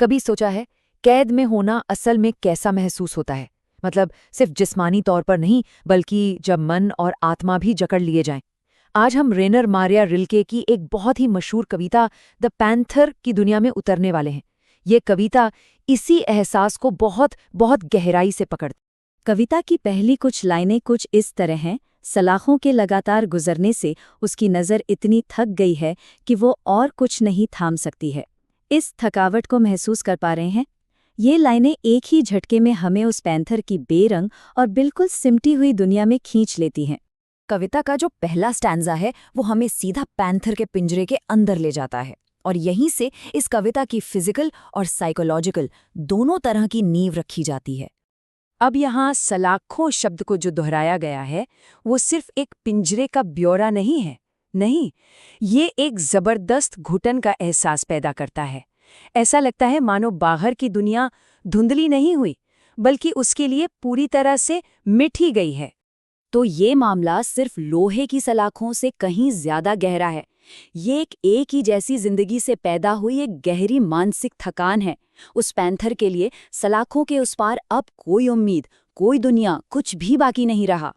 कभी सोचा है कैद में होना असल में कैसा महसूस होता है? मतलब सिर्फ जिस्मानी तौर पर नहीं, बल्कि जब मन और आत्मा भी जकड़ लिए जाएं। आज हम रेनर मारिया रिल्के की एक बहुत ही मशहूर कविता द पैंथर की दुनिया में उतरने वाले हैं। ये कविता इसी एहसास को बहुत बहुत गहराई से पकड़। कविता की पहली कुछ लाइनें कुछ इस तरह हैं। सलाखों के लगातार गुजरने से उसकी नज़र इतनी थक गई है कि वो और कुछ नहीं थाम सकती है। इस थकावट को महसूस कर पा रहे हैं? ये लाइनें एक ही झटके में हमें उस पैंथर की बेरंग और बिल्कुल सिमटी हुई दुनिया में खींच लेती हैं। कविता का जो पहला स्टैंजा है वो हमें सीधा पैंथर के पिंजरे के अंदर ले जाता है, और यहीं से इस कविता की फिजिकल और साइकोलॉजिकल दोनों तरह की नींव रखी जाती है। अब यहाँ सलाखों शब्द को जो दोहराया गया है वो सिर्फ एक पिंजरे का ब्यौरा नहीं है। नहीं, ये एक जबरदस्त घुटन का एहसास पैदा करता है। ऐसा लगता है मानो बाहर की दुनिया धुंधली नहीं हुई, बल्कि उसके लिए पूरी तरह से मिट ही गई है। तो ये मामला सिर्फ लोहे की सलाखों से कहीं ज्यादा गहरा है। ये एक ही जैसी जिंदगी से पैदा हुई एक गहरी मानसिक थकान है। उस पैंथर के लिए सलाखों के उस पार अब कोई उम्मीद, कोई दुनिया, कुछ भी बाकी नहीं रहा।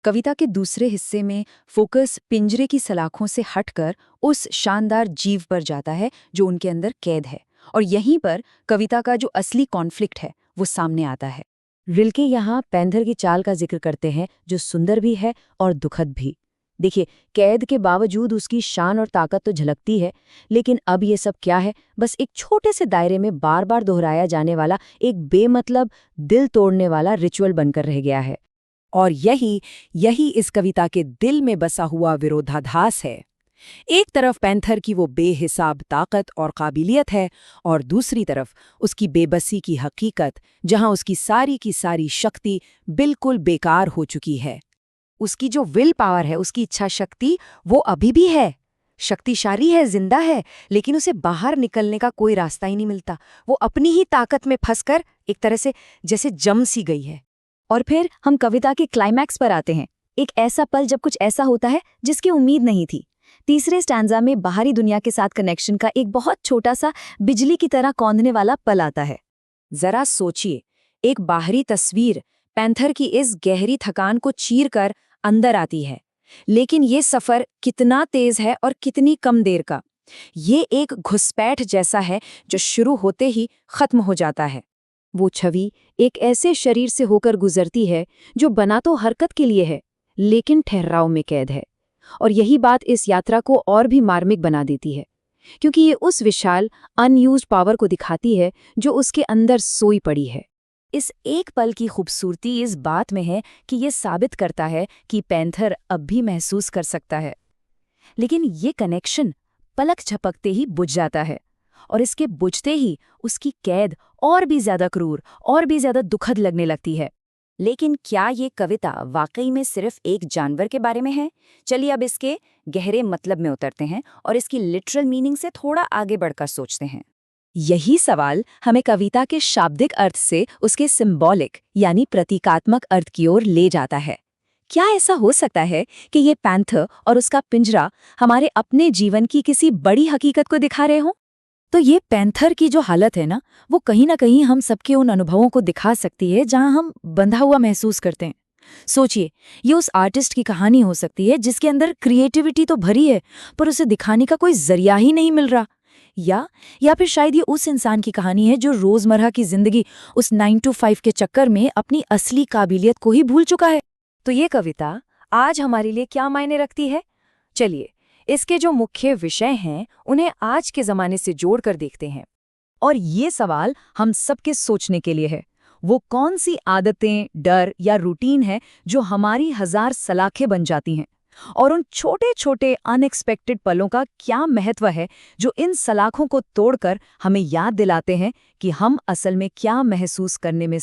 कविता के दूसरे हिस्से में फोकस पिंजरे की सलाखों से हटकर उस शानदार जीव पर जाता है जो उनके अंदर कैद है, और यहीं पर कविता का जो असली कॉन्फ्लिक्ट है वो सामने आता है। रिल्के यहाँ पैंथर की चाल का जिक्र करते हैं जो सुंदर भी है और दुखद भी। देखिए, कैद के बावजूद उसकी शान और ताकत तो झलकती है, लेकिन अब ये सब क्या है? बस एक छोटे से दायरे में बार बार दोहराया जाने वाला एक बेमतलब, दिल तोड़ने वाला रिचुअल बनकर रह गया है। और यही इस कविता के दिल में बसा हुआ विरोधाभास है। एक तरफ पैंथर की वो बेहिसाब ताकत और काबिलियत है, और दूसरी तरफ उसकी बेबसी की हकीकत, जहां उसकी सारी की सारी शक्ति बिल्कुल बेकार हो चुकी है। उसकी जो विल पावर है, उसकी इच्छा शक्ति, वो अभी भी है, शक्तिशाली है, जिंदा है, लेकिन उसे बाहर निकलने का कोई रास्ता ही नहीं मिलता। वो अपनी ही ताकत में फंसकर एक तरह से जैसे जम सी गई है। और फिर हम कविता के क्लाइमैक्स पर आते हैं। एक ऐसा पल जब कुछ ऐसा होता है जिसकी उम्मीद नहीं थी। तीसरे स्टैंजा में बाहरी दुनिया के साथ कनेक्शन का एक बहुत छोटा सा बिजली की तरह कौंधने वाला पल आता है। जरा सोचिए, एक बाहरी तस्वीर पैंथर की इस गहरी थकान को चीरकर अंदर आती है, लेकिन ये सफर कितना तेज है और कितनी कम देर का। ये एक घुसपैठ जैसा है जो शुरू होते ही खत्म हो जाता है। वो छवि एक ऐसे शरीर से होकर गुजरती है जो बना तो हरकत के लिए है, लेकिन ठहराव में कैद है। और यही बात इस यात्रा को और भी मार्मिक बना देती है, क्योंकि ये उस विशाल अनयूज्ड पावर को दिखाती है जो उसके अंदर सोई पड़ी है। इस एक पल की खूबसूरती इस बात में है कि ये साबित करता है कि पैंथर अब भी महसूस कर सकता है, लेकिन ये कनेक्शन पलक झपकते ही बुझ जाता है, और इसके बुझते ही उसकी कैद और भी ज्यादा क्रूर, और भी ज्यादा दुखद लगने लगती है। लेकिन क्या ये कविता वाकई में सिर्फ एक जानवर के बारे में है? चलिए अब इसके गहरे मतलब में उतरते हैं और इसकी लिटरल मीनिंग से थोड़ा आगे बढ़कर सोचते हैं। यही सवाल हमें कविता के शाब्दिक अर्थ से उसके सिंबॉलिक यानी प्रतीकात्मक अर्थ की ओर ले जाता है। क्या ऐसा हो सकता है कि ये पैंथर और उसका पिंजरा हमारे अपने जीवन की किसी बड़ी हकीकत को दिखा रहे हों? तो ये पैंथर की जो हालत है वो कहीं ना कहीं हम सबके उन अनुभवों को दिखा सकती है जहां हम बंधा हुआ महसूस करते हैं। सोचिए, ये उस आर्टिस्ट की कहानी हो सकती है जिसके अंदर क्रिएटिविटी तो भरी है, पर उसे दिखाने का कोई जरिया ही नहीं मिल रहा। या फिर शायद ये उस इंसान की कहानी है जो रोजमर्रा की जिंदगी, उस 9 to 5 के चक्कर में अपनी असली काबिलियत को ही भूल चुका है। तो ये कविता आज हमारे लिए क्या मायने रखती है? चलिए, इसके जो मुख्य विषय हैं उन्हें आज के जमाने से जोड़कर देखते हैं। और ये सवाल हम सबके सोचने के लिए है, वो कौन सी आदतें, डर या रूटीन है जो हमारी हजार सलाखें बन जाती हैं, और उन छोटे छोटे अनएक्सपेक्टेड पलों का क्या महत्व है जो इन सलाखों को तोड़कर हमें याद दिलाते हैं कि हम असल में क्या महसूस करने में